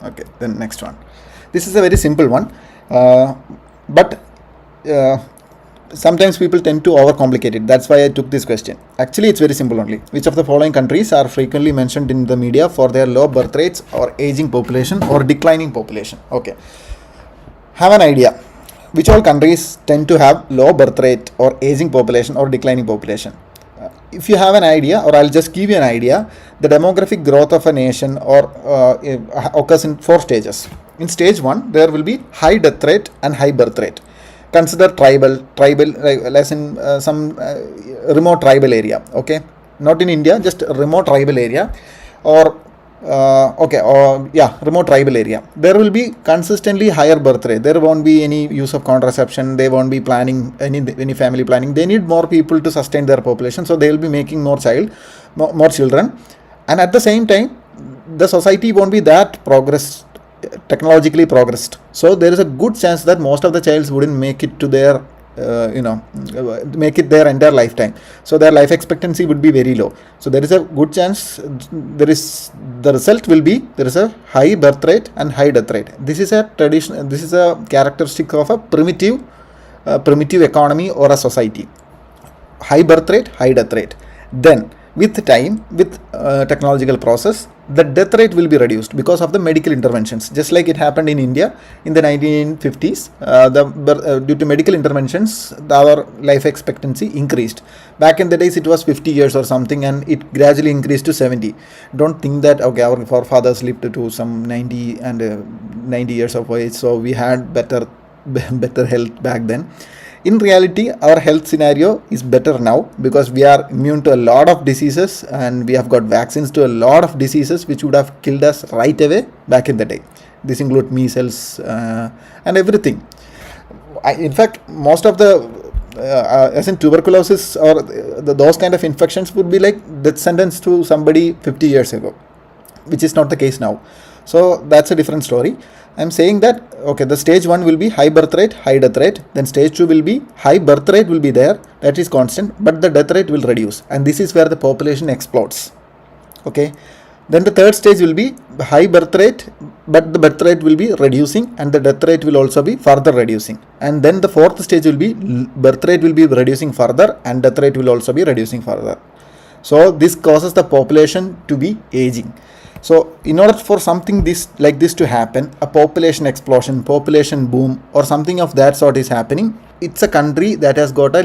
Okay, then next one. This is a very simple one, but sometimes people tend to overcomplicate it. That's why I took this question. Actually, it's very simple only. Which of the following countries are frequently mentioned in the media for their low birth rates or aging population or declining population? Okay. Have an idea. Which all countries tend to have low birth rate or aging population or declining population? If you have an idea, or I'll just give you an idea, the demographic growth of a nation occurs in 4 stages. In stage 1, there will be high death rate and high birth rate. Consider tribal, as in some remote tribal area, okay? Not in India, just remote tribal area, remote tribal area. There will be consistently higher birth rate. There won't be any use of contraception. They won't be planning any family planning. They need more people to sustain their population, so they will be making more children. And at the same time, the society won't be that technologically progressed. So there is a good chance that most of the childs wouldn't make it to their make it their entire lifetime. So their life expectancy would be very low. So there is a good chance there is a high birth rate and high death rate. This is a characteristic of a primitive economy or a society. High birth rate, high death rate. Then with time, with technological process, the death rate will be reduced because of the medical interventions. Just like it happened in India in the 1950s, due to medical interventions, our life expectancy increased. Back in the days, it was 50 years or something, and it gradually increased to 70. Don't think that, okay, our forefathers lived to some 90 years of age, so we had better health back then. In reality, our health scenario is better now because we are immune to a lot of diseases, and we have got vaccines to a lot of diseases which would have killed us right away back in the day. This includes measles and everything. In fact, most of the as in tuberculosis or those kind of infections would be like death sentence to somebody 50 years ago, which is not the case now. So that's a different story. I'm saying that, okay, the stage 1 will be high birth rate, high death rate. Then stage 2 will be high birth rate will be there, that is constant, but the death rate will reduce. And this is where the population explodes. Okay. Then the third stage will be high birth rate, but the birth rate will be reducing and the death rate will also be further reducing. And then the fourth stage will be birth rate will be reducing further and death rate will also be reducing further. So this causes the population to be aging. So in order for something like this to happen, a population explosion, population boom or something of that sort is happening, it's a country that has got a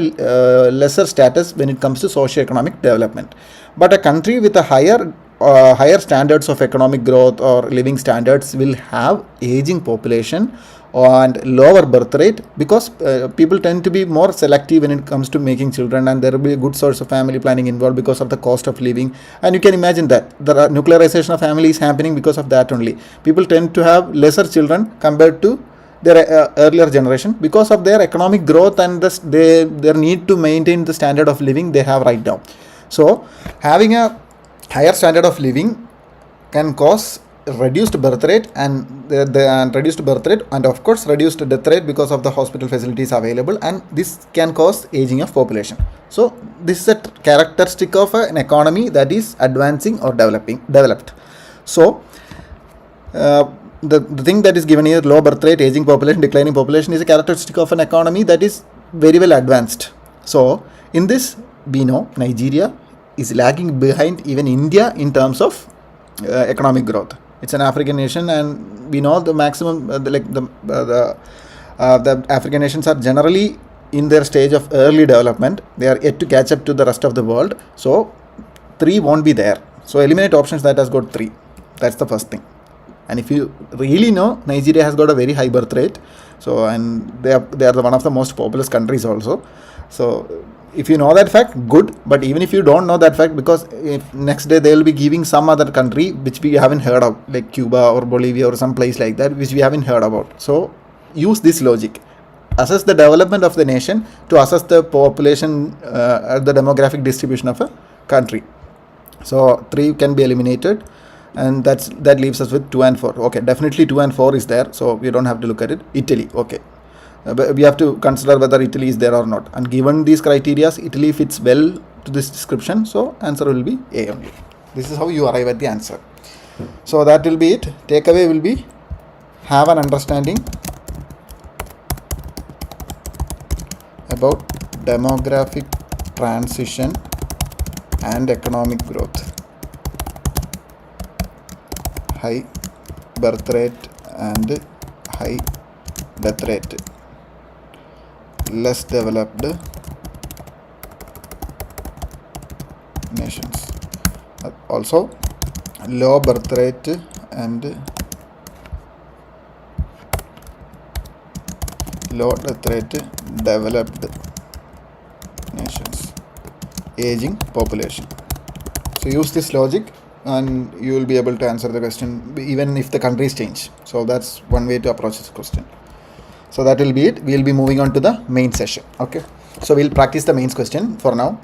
lesser status when it comes to socio-economic development. But a country with a higher standards of economic growth or living standards will have aging population and lower birth rate, because people tend to be more selective when it comes to making children, and there will be a good source of family planning involved because of the cost of living. And you can imagine that the nuclearization of family is happening because of that only. People tend to have lesser children compared to their earlier generation because of their economic growth and their need to maintain the standard of living they have right now. So having a higher standard of living can cause reduced birth rate and reduced birth rate and of course reduced death rate because of the hospital facilities available, and this can cause aging of population. So this is a characteristic of an economy that is advancing or developed. So the thing that is given here, low birth rate, aging population, declining population, is a characteristic of an economy that is very well advanced. So in this we know Nigeria is lagging behind even India in terms of economic growth. It's an African nation, and we know the maximum the African nations are generally in their stage of early development. They are yet to catch up to the rest of the world. So 3 won't be there. So eliminate options that has got 3. That's the first thing. And if you really know, Nigeria has got a very high birth rate. So and they are one of the most populous countries also. So if you know that fact, good. But even if you don't know that fact, because if next day they will be giving some other country which we haven't heard of, like Cuba or Bolivia or some place like that, which we haven't heard about. So use this logic. Assess the development of the nation to assess the population, the demographic distribution of a country. So 3 can be eliminated, and that leaves us with 2 and 4. Okay, definitely 2 and 4 is there, so we don't have to look at it. Italy, okay. We have to consider whether Italy is there or not, and given these criteria, Italy fits well to this description, so answer will be A only. This is how you arrive at the answer. So that will be it. Takeaway will be, have an understanding about demographic transition and economic growth. High birth rate and high death rate. Less developed nations. Also, low birth rate and low death rate developed nations. Aging population. So use this logic and you will be able to answer the question even if the countries change. So that's one way to approach this question. So that will be it. We will be moving on to the main session. Okay. So we'll practice the mains question for now.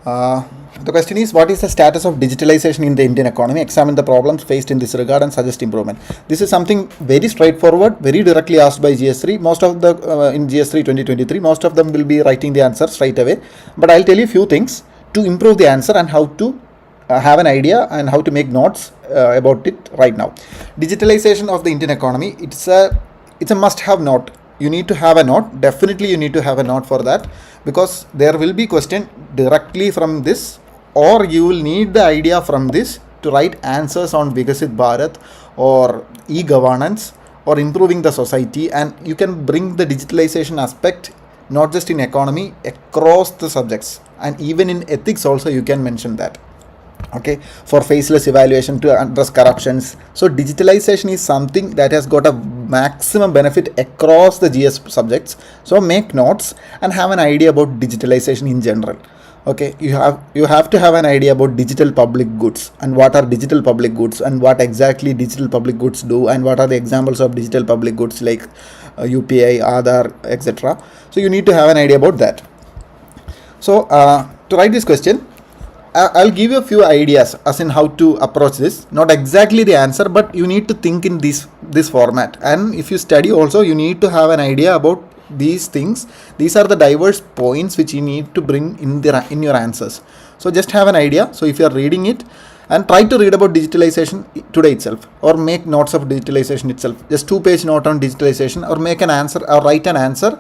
The question is, what is the status of digitalization in the Indian economy? Examine the problems faced in this regard and suggest improvement. This is something very straightforward, very directly asked by GS3. Most of the in GS3 2023, most of them will be writing the answer straight away. But I'll tell you a few things to improve the answer and how to have an idea and how to make notes about it right now. Digitalization of the Indian economy, it's a must-have note. You need to have a note. Definitely you need to have a note for that, because there will be question directly from this, or you will need the idea from this to write answers on Vikasit Bharat or e-governance or improving the society, and you can bring the digitalization aspect not just in economy, across the subjects, and even in ethics also you can mention that. Okay, for faceless evaluation to address corruptions. So digitalization is something that has got a maximum benefit across the GS subjects. So make notes and have an idea about digitalization in general. Okay, you have to have an idea about digital public goods and what are digital public goods and what exactly digital public goods do and what are the examples of digital public goods like UPI, Aadhaar, etc. So you need to have an idea about that. So to write this question, I'll give you a few ideas as in how to approach this. Not exactly the answer, but you need to think in this format. And if you study also, you need to have an idea about these things. These are the diverse points which you need to bring in your answers. So just have an idea. So if you are reading it, and try to read about digitalization today itself, or make notes of digitalization itself. Just 2-page note on digitalization, or make an answer, or write an answer.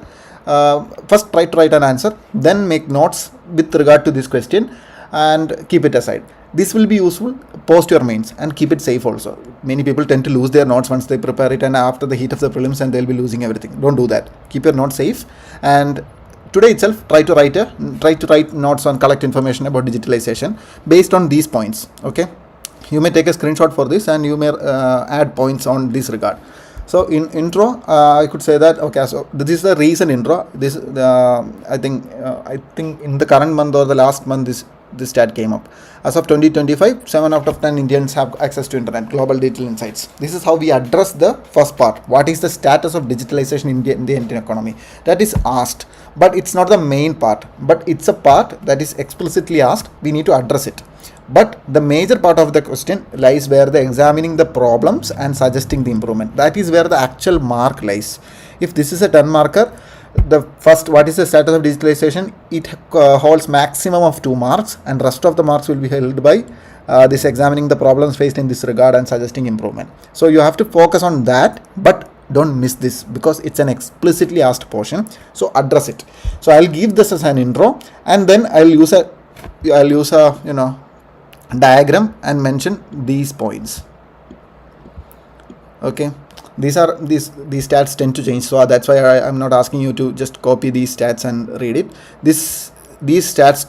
First try to write an answer, then make notes with regard to this question and keep it aside. This will be useful post your mains, and keep it safe also. Many people tend to lose their notes once they prepare it, and after the heat of the prelims, and they'll be losing everything. Don't do that. Keep your notes safe, and today itself try to write notes on collect information about digitalization based on these points. Okay, you may take a screenshot for this, and you may add points on this regard. So in intro, I could say that, okay, so this is the recent intro. This I think in the current month or the last month, this stat came up. As of 2025, 7 out of 10 Indians have access to internet. Global digital insights. This is how we address the first part. What is the status of digitalization in the Indian economy? That is asked, but it's not the main part. But it's a part that is explicitly asked. We need to address it. But the major part of the question lies where the examining the problems and suggesting the improvement. That is where the actual mark lies. If this is a 10 marker, the first, what is the status of digitalization, it holds maximum of 2 marks, and rest of the marks will be held by this examining the problems faced in this regard and suggesting improvement. So you have to focus on that, but don't miss this, because it's an explicitly asked portion. So address it. So I'll give this as an intro, and then I'll use a diagram and mention these points. Okay, these stats tend to change, so that's why I'm not asking you to just copy these stats and read it. These stats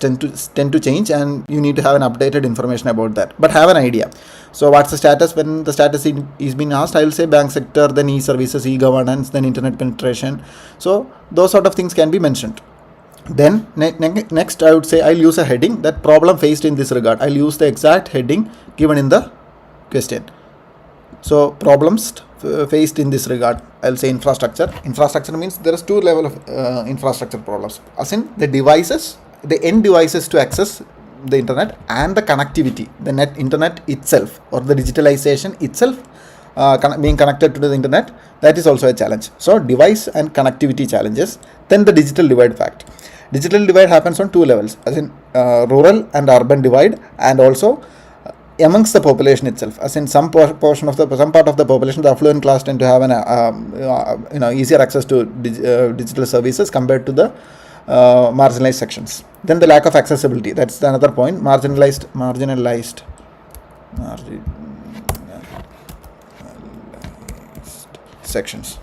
tend to change, and you need to have an updated information about that, but have an idea. So what's the status? When the status is being asked, I will say bank sector, then e-services, e-governance, then internet penetration. So those sort of things can be mentioned. Then next I would say I'll use a heading, that problem faced in this regard. I'll use the exact heading given in the question. So problems faced in this regard, I'll say infrastructure. Infrastructure means there is 2 level of infrastructure problems, as in the devices, the end devices to access the internet, and the connectivity, the internet itself, or the digitalization itself being connected to the internet. That is also a challenge. So device and connectivity challenges. Then the digital divide fact. Digital divide happens on 2 levels, as in rural and urban divide, and also amongst the population itself, as in some part of the population, the affluent class tend to have an easier access to digital services compared to the marginalized sections. Then the lack of accessibility, that's another point. Marginalized sections.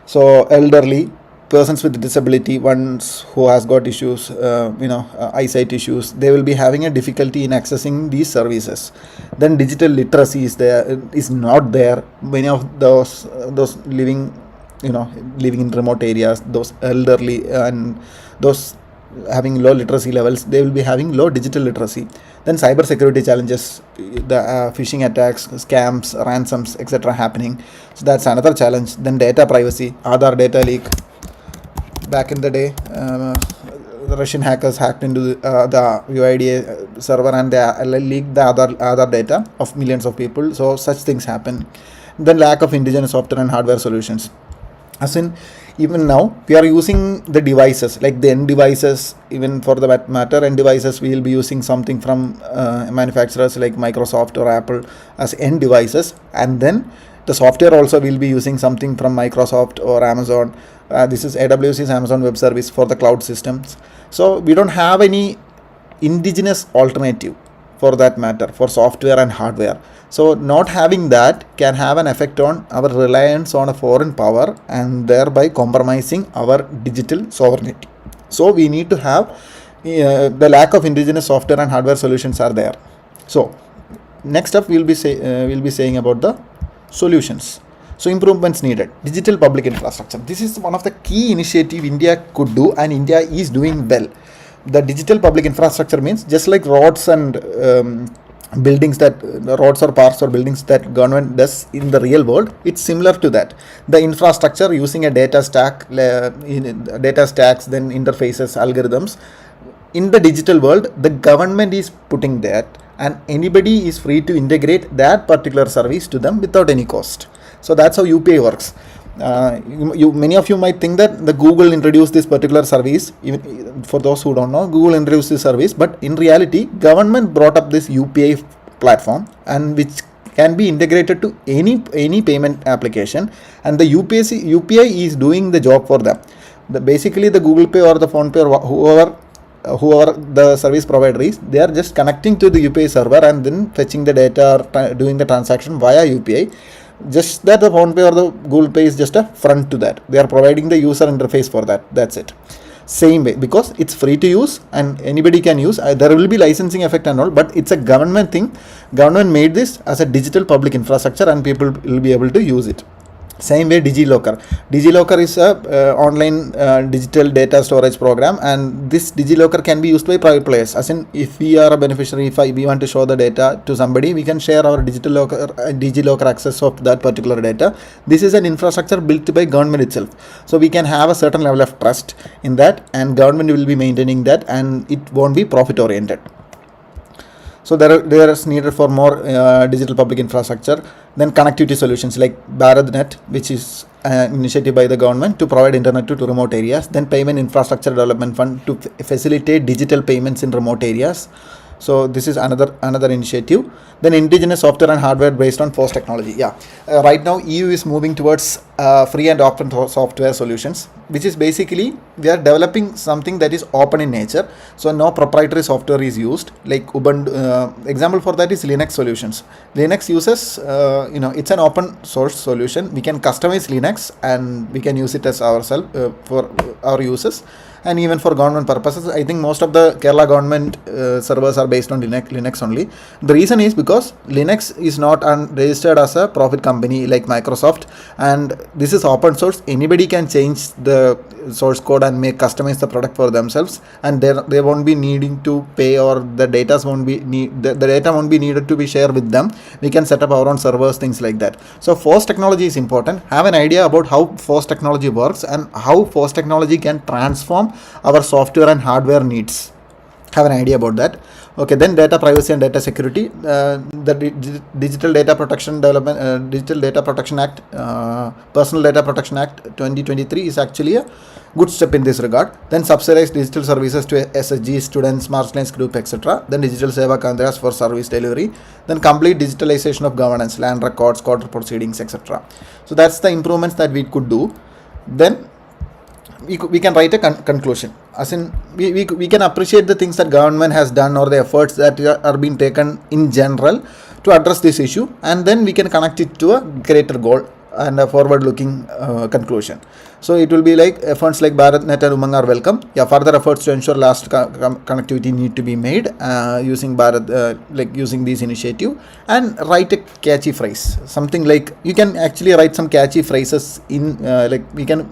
So elderly, persons with disability, ones who has got issues, eyesight issues, they will be having a difficulty in accessing these services. Then digital literacy is not there. Many of those living in remote areas, those elderly and those having low literacy levels, they will be having low digital literacy. Then cyber security challenges, the phishing attacks, scams, ransoms, etc. happening. So that's another challenge. Then data privacy, Aadhaar data leak. Back in the day, the Russian hackers hacked into the UIDA server, and they leaked the other data of millions of people. So such things happen. Then lack of indigenous software and hardware solutions. As in, even now we are using the devices, like the end devices, even for the matter, end devices we will be using something from manufacturers like Microsoft or Apple as end devices, and then the software also will be using something from Microsoft or Amazon. This is AWS's Amazon Web Service for the cloud systems. So we don't have any indigenous alternative for that matter for software and hardware. So not having that can have an effect on our reliance on a foreign power, and thereby compromising our digital sovereignty. So we need to have the lack of indigenous software and hardware solutions are there. So next up we'll be saying about the solutions. So improvements needed. Digital public infrastructure. This is one of the key initiative India could do, and India is doing well. The digital public infrastructure means just like roads and buildings, that roads or parks or buildings that government does in the real world, it's similar to that. The infrastructure using a data stacks, then interfaces, algorithms. In the digital world, the government is putting that, and anybody is free to integrate that particular service to them without any cost. So that's how UPI works. Many of you might think that the Google introduced this particular service. Even for those who don't know, Google introduced this service, but in reality, government brought up this UPI platform and which can be integrated to any payment application, and the UPI is doing the job for them. Basically the Google Pay or the Phone Pay or whoever the service provider is, they are just connecting to the UPI server and then fetching the data or doing the transaction via UPI. Just that the Phone Pay or the Google Pay is just a front to that. They are providing the user interface for that. That's it. Same way, because it's free to use and anybody can use. There will be licensing effect and all, but it's a government thing. Government made this as a digital public infrastructure and people will be able to use it. Same way DigiLocker is a online digital data storage program, and this DigiLocker can be used by private players. As in, if we are a beneficiary, if we want to show the data to somebody, we can share our DigiLocker access of that particular data. This is an infrastructure built by government itself, so we can have a certain level of trust in that, and government will be maintaining that, and it won't be profit oriented. So there is needed for more digital public infrastructure. Then connectivity solutions like BharatNet, which is an initiative by the government to provide internet to remote areas. Then payment infrastructure development fund to facilitate digital payments in remote areas. So this is another initiative. Then indigenous software and hardware based on FOSS technology. Right now EU is moving towards free and open software solutions, which is basically we are developing something that is open in nature. So no proprietary software is used. Like Ubuntu, example for that is Linux solutions. Linux uses, it's an open source solution. We can customize Linux and we can use it as ourselves for our users. And even for government purposes, I think most of the Kerala government servers are based on Linux only. The reason is because Linux is not registered as a profit company like Microsoft, and this is open source. Anybody can change the source code and customize the product for themselves, and they won't be needing to pay, or the data won't be needed to be shared with them. We can set up our own servers, things like that. So FOSS technology is important. Have an idea about how FOSS technology works and how FOSS technology can transform our software and hardware needs. Have an idea about that. Okay, then data privacy and data security. The Digital Data Protection Development, Digital Data Protection Act, Personal Data Protection Act 2023 is actually a good step in this regard. Then subsidized digital services to SSG, students, marginalized group, etc. Then digital seva kendras for service delivery. Then complete digitalization of governance, land records, court proceedings, etc. So that's the improvements that we could do. Then we can write a conclusion, as in we can appreciate the things that government has done or the efforts that are being taken in general to address this issue, and then we can connect it to a greater goal and a forward-looking conclusion. So it will be like efforts like BharatNet and Umang are welcome. Further efforts to ensure last connectivity need to be made using using this initiative, and write a catchy phrase. Something like you can actually write some catchy phrases in we can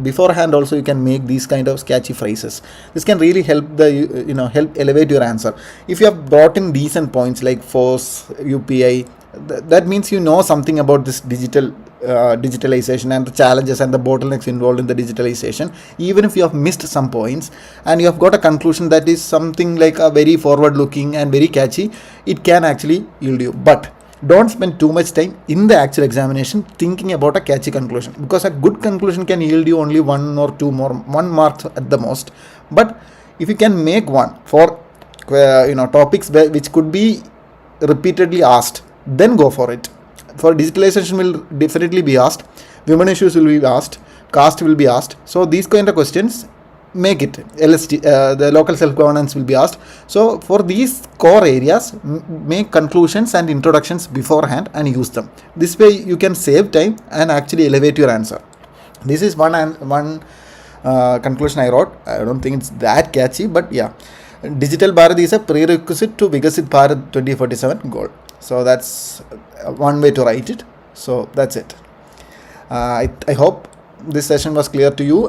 beforehand also you can make these kind of catchy phrases. This can really help help elevate your answer. If you have brought in decent points like FOSS, UPI, that means you know something about this digitalization and the challenges and the bottlenecks involved in the digitalization. Even if you have missed some points and you have got a conclusion that is something like a very forward looking and very catchy, it can actually yield you. But don't spend too much time in the actual examination thinking about a catchy conclusion, because a good conclusion can yield you only 1 or 2 1 mark at the most. But if you can make one for topics which could be repeatedly asked, then go for it. For digitalization will definitely be asked, women issues will be asked, caste will be asked. So these kind of questions, make it. LST, the local self-governance will be asked. So for these core areas, make conclusions and introductions beforehand and use them. This way you can save time and actually elevate your answer. This is one conclusion I wrote. I don't think it's that catchy, but yeah. Digital Bharat is a prerequisite to Vikasit Bharat 2047 goal. So that's one way to write it. So that's it. I hope this session was clear to you.